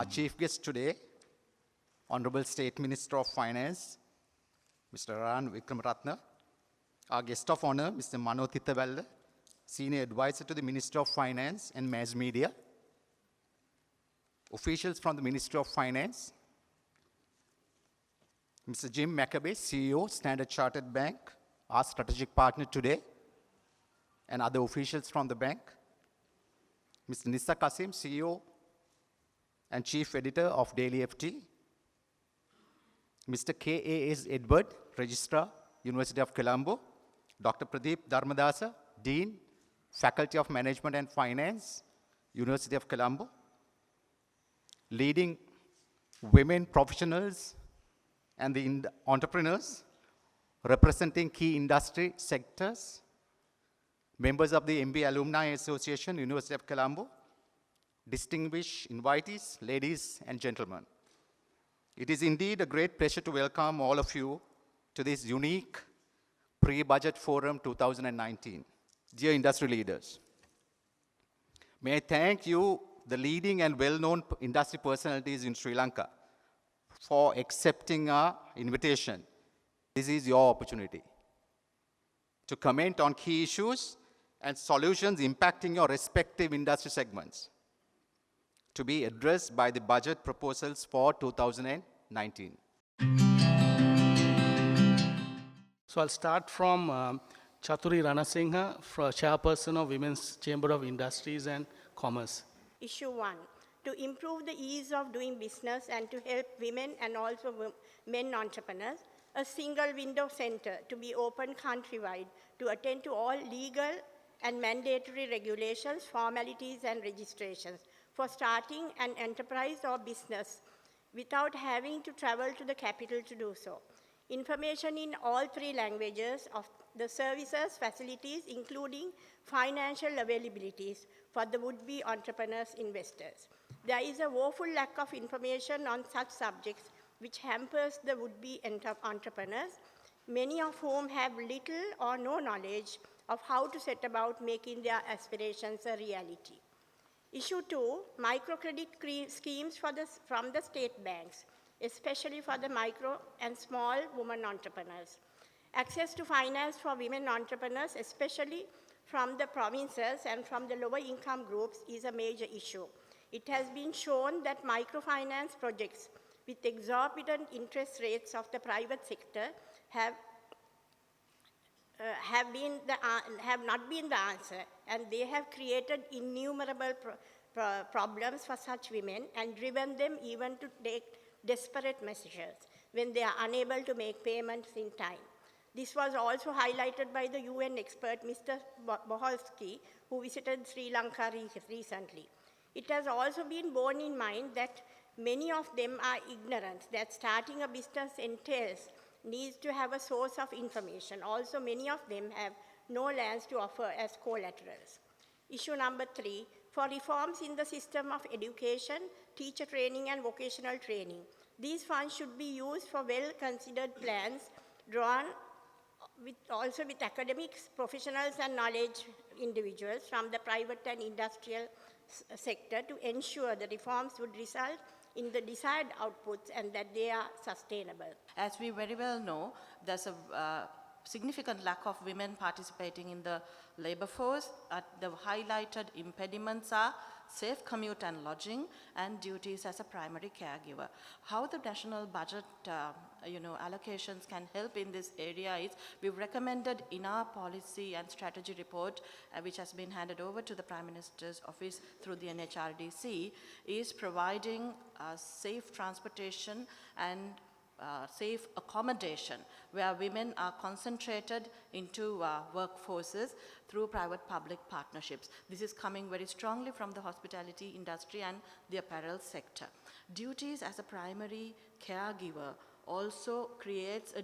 Our chief guest today, Honorable State Minister of Finance, Mr. Ran Wickramaratne. Our guest of honor, Mr. Mano Titawalla, Senior Advisor to the Minister of Finance and Mass Media. Officials from the Ministry of Finance. Mr. Jim Maccabee, CEO, Standard Chartered Bank, our strategic partner today, and other officials from the bank. Mr. Nissa Kasim, CEO and Chief Editor of Daily FT. Mr. K.A.S. Edward, Registrar, University of Colombo. Dr. Pradeep Dharmadasa, Dean, Faculty of Management and Finance, University of Colombo. Leading women professionals and the entrepreneurs representing key industry sectors. Members of the MBA Alumni Association, University of Colombo. Distinguished invitees, ladies and gentlemen. It is indeed a great pleasure to welcome all of you to this unique Pre-Budget Forum 2019. Dear industry leaders, may I thank you, the leading and well-known industry personalities in Sri Lanka, for accepting our invitation. This is your opportunity to comment on key issues and solutions impacting your respective industry segments to be addressed by the budget proposals for 2019. So I'll start from Chaturi Ranasinghe, Chairperson of Women's Chamber of Industries and Commerce. Issue 1, to improve the ease of doing business and to help women and also men entrepreneurs, a single window center to be opened countrywide to attend to all legal and mandatory regulations, formalities and registrations for starting an enterprise or business without having to travel to the capital to do so. Information in all 3 languages of the services, facilities, including financial availabilities for the would-be entrepreneurs, investors. There is a woeful lack of information on such subjects which hampers the would-be entrepreneurs, many of whom have little or no knowledge of how to set about making their aspirations a reality. Issue 2, microcredit schemes from the state banks, especially for the micro and small women entrepreneurs. Access to finance for women entrepreneurs, especially from the provinces and from the lower income groups, is a major issue. It has been shown that microfinance projects with exorbitant interest rates of the private sector have not been the answer, and they have created innumerable problems for such women and driven them even to take desperate measures when they are unable to make payments in time. This was also highlighted by the UN expert, Mr. Boholsky, who visited Sri Lanka recently. It has also been borne in mind that many of them are ignorant that starting a business entails needs to have a source of information. Also, many of them have no lands to offer as collaterals. Issue number 3, for reforms in the system of education, teacher training and vocational training. These funds should be used for well-considered plans drawn also with academics, professionals and knowledge individuals from the private and industrial sector to ensure the reforms would result in the desired outputs and that they are sustainable. As we very well know, there's a significant lack of women participating in the labor force. The highlighted impediments are safe commute and lodging and duties as a primary caregiver. How the national budget allocations can help in this area is we've recommended in our policy and strategy report, which has been handed over to the Prime Minister's office through the NHRDC, is providing safe transportation and safe accommodation where women are concentrated into workforces through private-public partnerships. This is coming very strongly from the hospitality industry and the apparel sector. Duties as a primary caregiver also creates a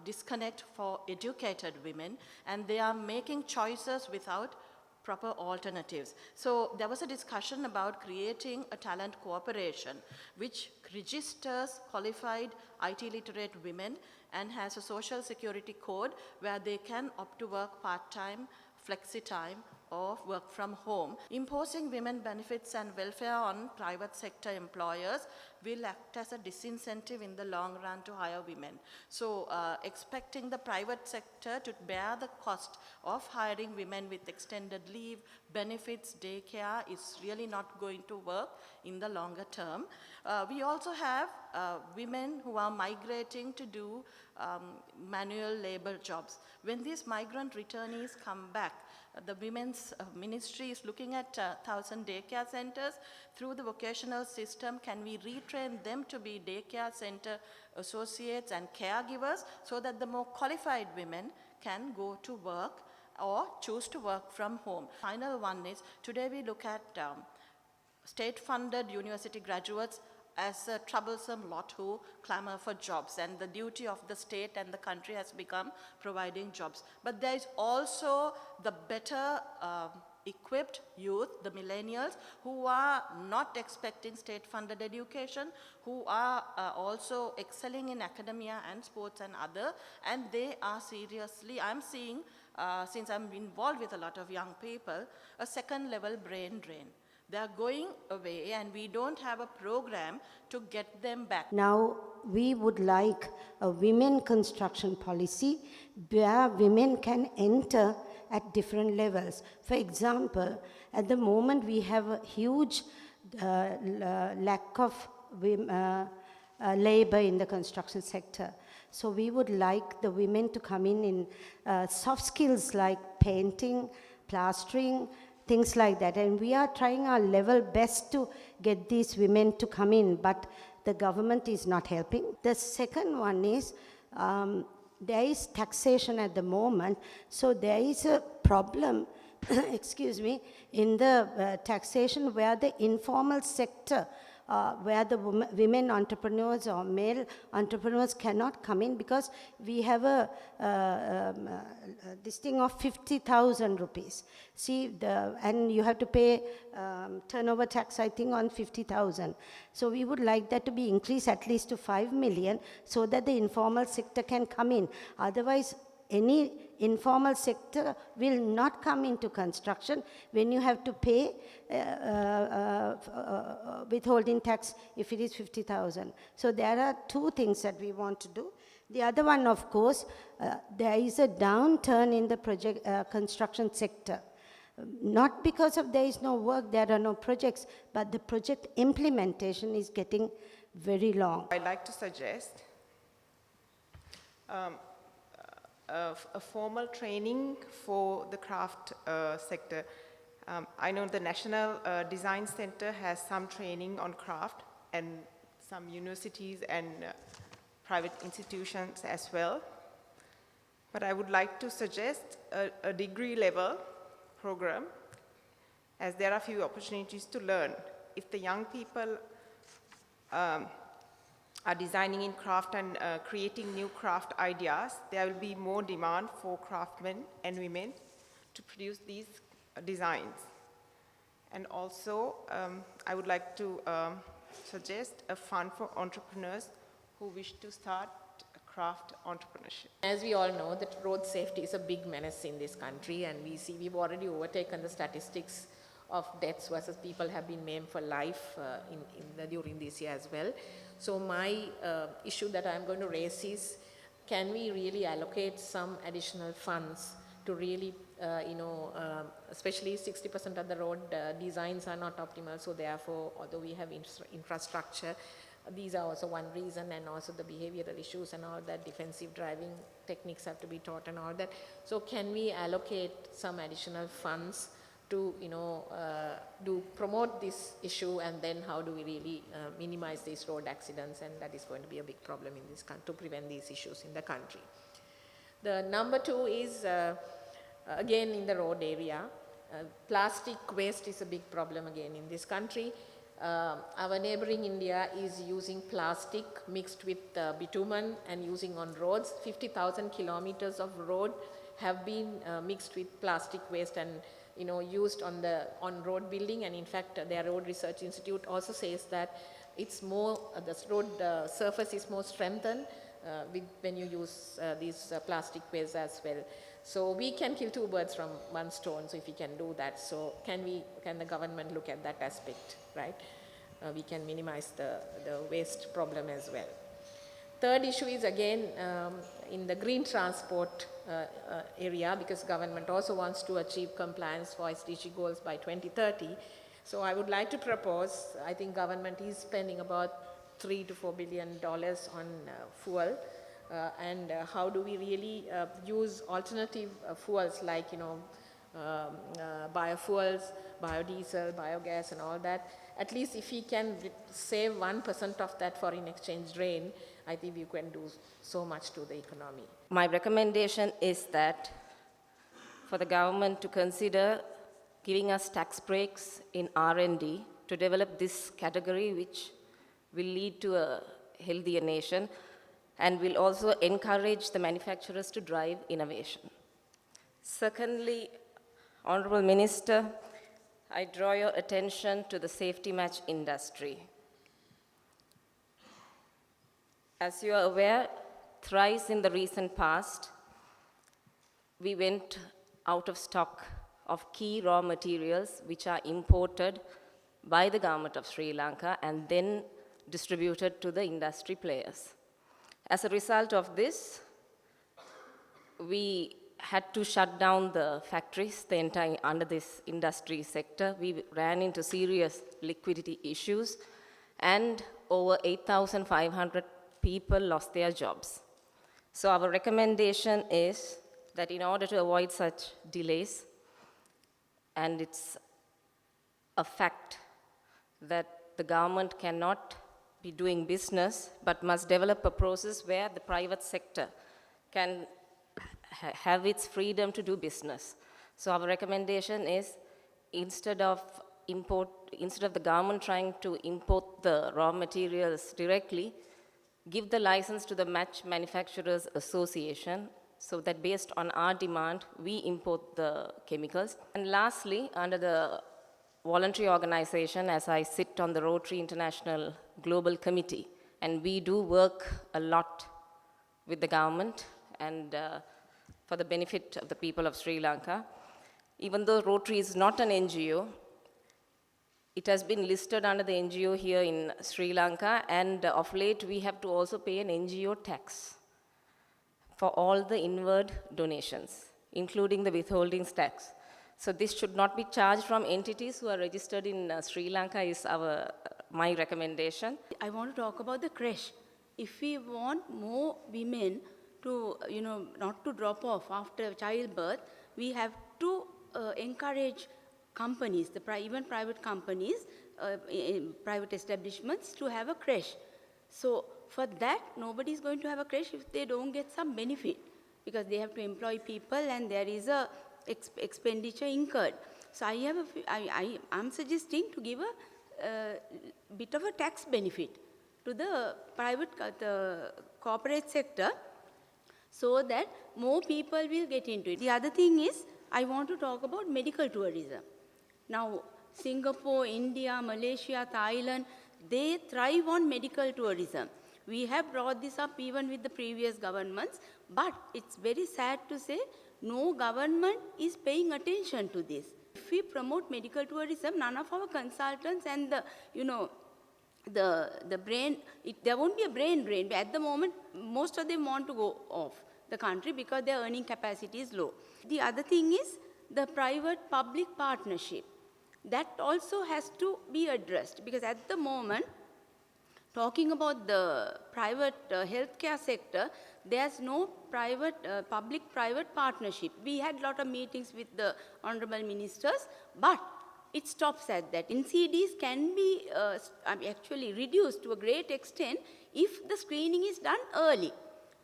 disconnect for educated women, and they are making choices without proper alternatives. So there was a discussion about creating a talent cooperation which registers qualified IT literate women and has a social security code where they can opt to work part-time, flexi-time or work from home. Imposing women benefits and welfare on private sector employers will act as a disincentive in the long run to hire women. So expecting the private sector to bear the cost of hiring women with extended leave, benefits, daycare is really not going to work in the longer term. We also have women who are migrating to do manual labor jobs. When these migrant returnees come back, the Women's Ministry is looking at 1,000 daycare centers. Through the vocational system, can we retrain them to be daycare center associates and caregivers so that the more qualified women can go to work or choose to work from home? Final one is, today we look at state-funded university graduates as a troublesome lot who clamor for jobs, and the duty of the state and the country has become providing jobs. But there is also the better equipped youth, the millennials, who are not expecting state-funded education, who are also excelling in academia and sports and other, and they are seriously, I'm seeing, since I'm involved with a lot of young people, a second-level brain drain. They are going away and we don't have a program to get them back. Now, we would like a women construction policy where women can enter at different levels. For example, at the moment we have a huge lack of labor in the construction sector. So we would like the women to come in soft skills like painting, plastering, things like that. And we are trying our level best to get these women to come in, but the government is not helping. The second one is, there is taxation at the moment, so there is a problem, excuse me, in the taxation where the informal sector, where the women entrepreneurs or male entrepreneurs cannot come in because we have this thing of 50,000 rupees. See, and you have to pay turnover tax, I think, on 50,000. So we would like that to be increased at least to 5 million so that the informal sector can come in. Otherwise, any informal sector will not come into construction when you have to pay withholding tax if it is 50,000. So there are two things that we want to do. The other one, of course, there is a downturn in the project construction sector. Not because of there is no work, there are no projects, but the project implementation is getting very long. I'd like to suggest a formal training for the craft sector. I know the National Design Center has some training on craft, and some universities and private institutions as well. But I would like to suggest a degree level program, as there are few opportunities to learn. If the young people are designing in craft and creating new craft ideas, there will be more demand for craftsmen and women to produce these designs. And also, I would like to suggest a fund for entrepreneurs who wish to start craft entrepreneurship. As we all know, that road safety is a big menace in this country, and we've already overtaken the statistics of deaths versus people have been maimed for life during this year as well. So my issue that I'm going to raise is, can we really allocate some additional funds to really, especially 60% of the road designs are not optimal, so therefore, although we have infrastructure, these are also one reason, and also the behavioral issues and all that, defensive driving techniques have to be taught and all that. So can we allocate some additional funds to, promote this issue, and then how do we really minimize these road accidents? And that is going to be a big problem in this country to prevent these issues in the country. The number two is, again, in the road area. Plastic waste is a big problem again in this country. Our neighboring India is using plastic mixed with bitumen and using on roads. 50,000 kilometers of road have been mixed with plastic waste and used on road building. And in fact, their Road Research Institute also says that it's more, the road surface is more strengthened when you use these plastic waste as well. So we can kill two birds from one stone, so if we can do that, so can the government look at that aspect, right? We can minimize the waste problem as well. Third issue is again in the green transport area, because government also wants to achieve compliance for SDG goals by 2030. So I would like to propose, I think government is spending about $3 to $4 billion on fuel, and how do we really use alternative fuels like, biofuels, biodiesel, biogas and all that. At least if we can save 1% of that foreign exchange drain, I think we can do so much to the economy. My recommendation is that for the government to consider giving us tax breaks in R&D to develop this category, which will lead to a healthier nation and will also encourage the manufacturers to drive innovation. Secondly, Honorable Minister, I draw your attention to the safety match industry. As you are aware, thrice in the recent past, we went out of stock of key raw materials which are imported by the government of Sri Lanka and then distributed to the industry players. As a result of this, we had to shut down the factories, the entire under this industry sector. We ran into serious liquidity issues, and over 8,500 people lost their jobs. So our recommendation is that in order to avoid such delays, and it's a fact that the government cannot be doing business, but must develop a process where the private sector can have its freedom to do business. So our recommendation is, instead of the government trying to import the raw materials directly, give the license to the Match Manufacturers Association, so that based on our demand, we import the chemicals. And lastly, under the voluntary organization, as I sit on the Rotary International Global Committee, and we do work a lot with the government and for the benefit of the people of Sri Lanka. Even though Rotary is not an NGO, it has been listed under the NGO here in Sri Lanka, and of late we have to also pay an NGO tax for all the inward donations, including the withholdings tax. So this should not be charged from entities who are registered in Sri Lanka is my recommendation. I want to talk about the creche. If we want more women to, not to drop off after childbirth, we have to encourage companies, even private companies, private establishments to have a creche. So for that, nobody is going to have a creche if they don't get some benefit, because they have to employ people and there is a expenditure incurred. So I'm suggesting to give a bit of a tax benefit to the the corporate sector, so that more people will get into it. The other thing is, I want to talk about medical tourism. Now, Singapore, India, Malaysia, Thailand, they thrive on medical tourism. We have brought this up even with the previous governments, but it's very sad to say no government is paying attention to this. If we promote medical tourism, none of our consultants and the brain, there won't be a brain drain. At the moment, most of them want to go off the country because their earning capacity is low. The other thing is the private-public partnership. That also has to be addressed, because at the moment, talking about the private healthcare sector, there's no public-private partnership. We had a lot of meetings with the honorable ministers, but it stops at that. NCDs can be actually reduced to a great extent if the screening is done early.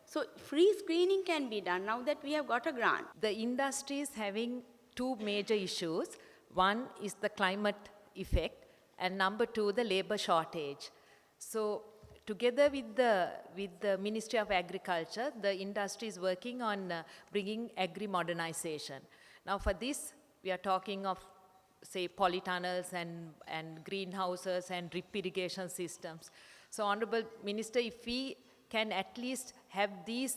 So free screening can be done now that we have got a grant. The industry is having two major issues. One is the climate effect, and number two, the labor shortage. So together with the Ministry of Agriculture, the industry is working on bringing agri-modernization. Now for this, we are talking of, say, polytunnels and greenhouses and drip irrigation systems. So Honorable Minister, if we can at least have these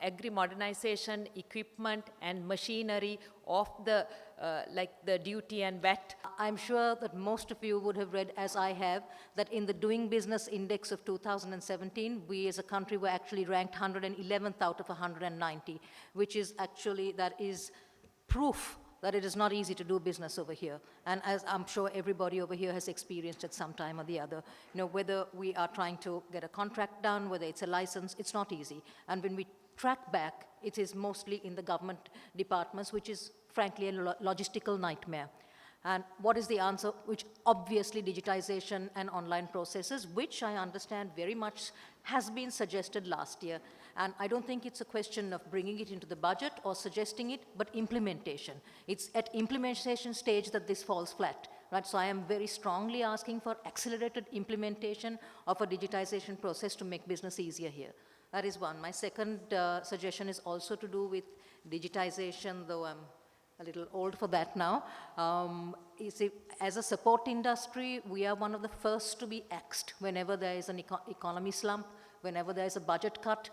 agri-modernization equipment and machinery of the like the duty and VAT. I'm sure that most of you would have read, as I have, that in the Doing Business Index of 2017, we as a country were actually ranked 111th out of 190, which is actually, that is proof that it is not easy to do business over here. And as I'm sure everybody over here has experienced at some time or the other, whether we are trying to get a contract done, whether it's a license, it's not easy. And when we track back, it is mostly in the government departments, which is frankly a logistical nightmare. And what is the answer? Which obviously digitization and online processes, which I understand very much has been suggested last year. And I don't think it's a question of bringing it into the budget or suggesting it, but implementation. It's at implementation stage that this falls flat, right? So I am very strongly asking for accelerated implementation of a digitization process to make business easier here. That is one. My second suggestion is also to do with digitization, though I'm a little old for that now. As a support industry, we are one of the first to be axed whenever there is an economy slump, whenever there is a budget cut.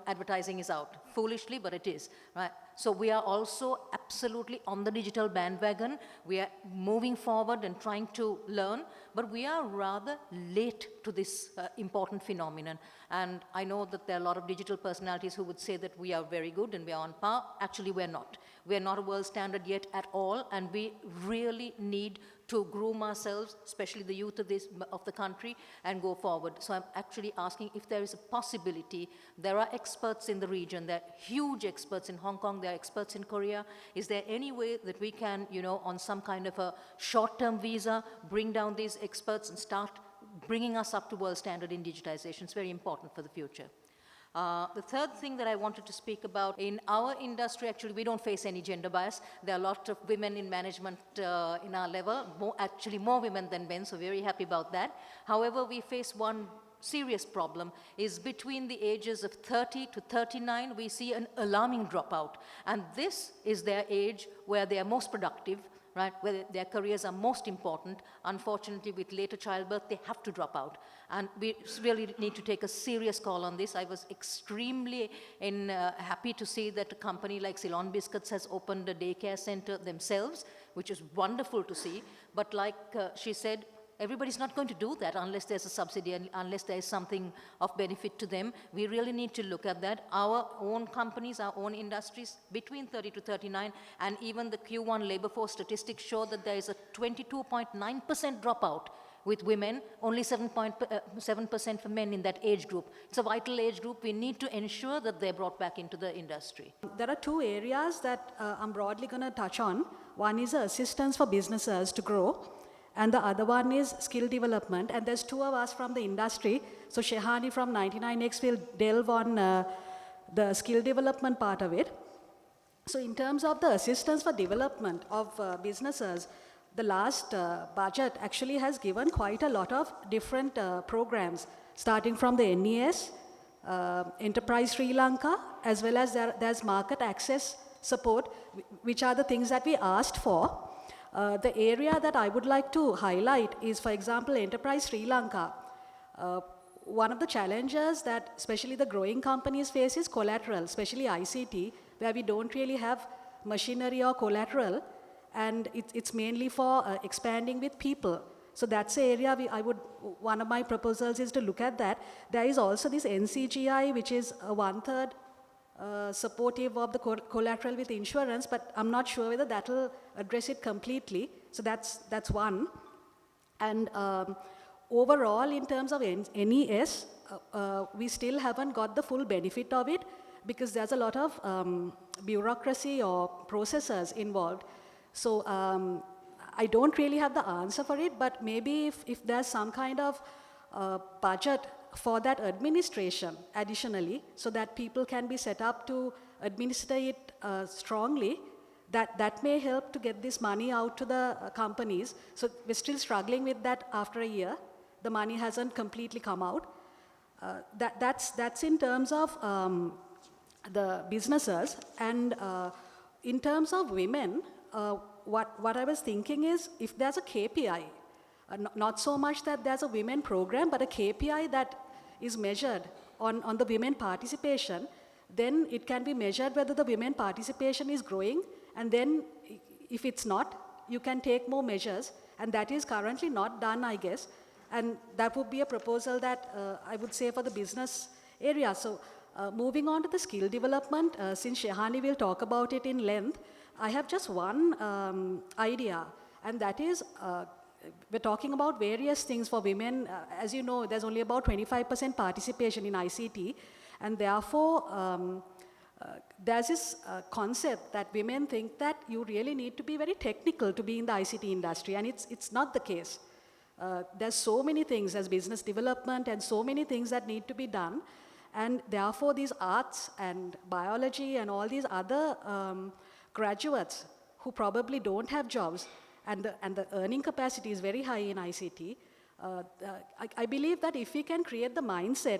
Advertising is out. Foolishly, but it is, right? So we are also absolutely on the digital bandwagon. We are moving forward and trying to learn, but we are rather late to this important phenomenon. And I know that there are a lot of digital personalities who would say that we are very good and we are on par. Actually, we're not. We're not a world standard yet at all, and we really need to groom ourselves, especially the youth of the country, and go forward. So I'm actually asking if there is a possibility. There are experts in the region. There are huge experts in Hong Kong. There are experts in Korea. Is there any way that we can, on some kind of a short-term visa, bring down these experts and start bringing us up to world standard in digitization? It's very important for the future. The third thing that I wanted to speak about, in our industry, actually, we don't face any gender bias. There are a lot of women in management in our level, more women than men, so very happy about that. However, we face one serious problem, is between the ages of 30 to 39, we see an alarming dropout. And this is their age where they are most productive, right, where their careers are most important. Unfortunately, with later childbirth, they have to drop out. And we really need to take a serious call on this. I was extremely happy to see that a company like Ceylon Biscuits has opened a daycare center themselves, which is wonderful to see. But like she said, everybody's not going to do that unless there's a subsidy and unless there is something of benefit to them. We really need to look at that. Our own companies, our own industries, between 30 to 39, and even the Q1 labor force statistics show that there is a 22.9% dropout with women, only 7% for men in that age group. It's a vital age group. We need to ensure that they're brought back into the industry. There are two areas that I'm broadly going to touch on. One is assistance for businesses to grow, and the other one is skill development. And there's two of us from the industry. So Shehani from 99X will delve on the skill development part of it. So in terms of the assistance for development of businesses, the last budget actually has given quite a lot of different programs, starting from the NES, Enterprise Sri Lanka, as well as there's market access support, which are the things that we asked for. The area that I would like to highlight is, for example, Enterprise Sri Lanka. One of the challenges that especially the growing companies face is collateral, especially ICT, where we don't really have machinery or collateral, and it's mainly for expanding with people. So that's the area one of my proposals is to look at that. There is also this NCGI, which is 1/3 supportive of the collateral with insurance, but I'm not sure whether that will address it completely. So that's one. And overall, in terms of NES, we still haven't got the full benefit of it because there's a lot of bureaucracy or processes involved. So I don't really have the answer for it, but maybe if there's some kind of budget for that administration additionally, so that people can be set up to administer it strongly, that may help to get this money out to the companies. So we're still struggling with that after a year. The money hasn't completely come out. That's in terms of the businesses. And in terms of women, what I was thinking is if there's a KPI, not so much that there's a women program, but a KPI that is measured on the women participation, then it can be measured whether the women participation is growing, and then if it's not, you can take more measures, and that is currently not done, I guess. And that would be a proposal that I would say for the business area. So moving on to the skill development, since Shehani will talk about it in length, I have just one idea, and that is we're talking about various things for women. As you know, there's only about 25% participation in ICT, and therefore there's this concept that women think that you really need to be very technical to be in the ICT industry, and it's not the case. There's so many things as business development and so many things that need to be done, and therefore these arts and biology and all these other graduates who probably don't have jobs, and the earning capacity is very high in ICT, I believe that if we can create the mindset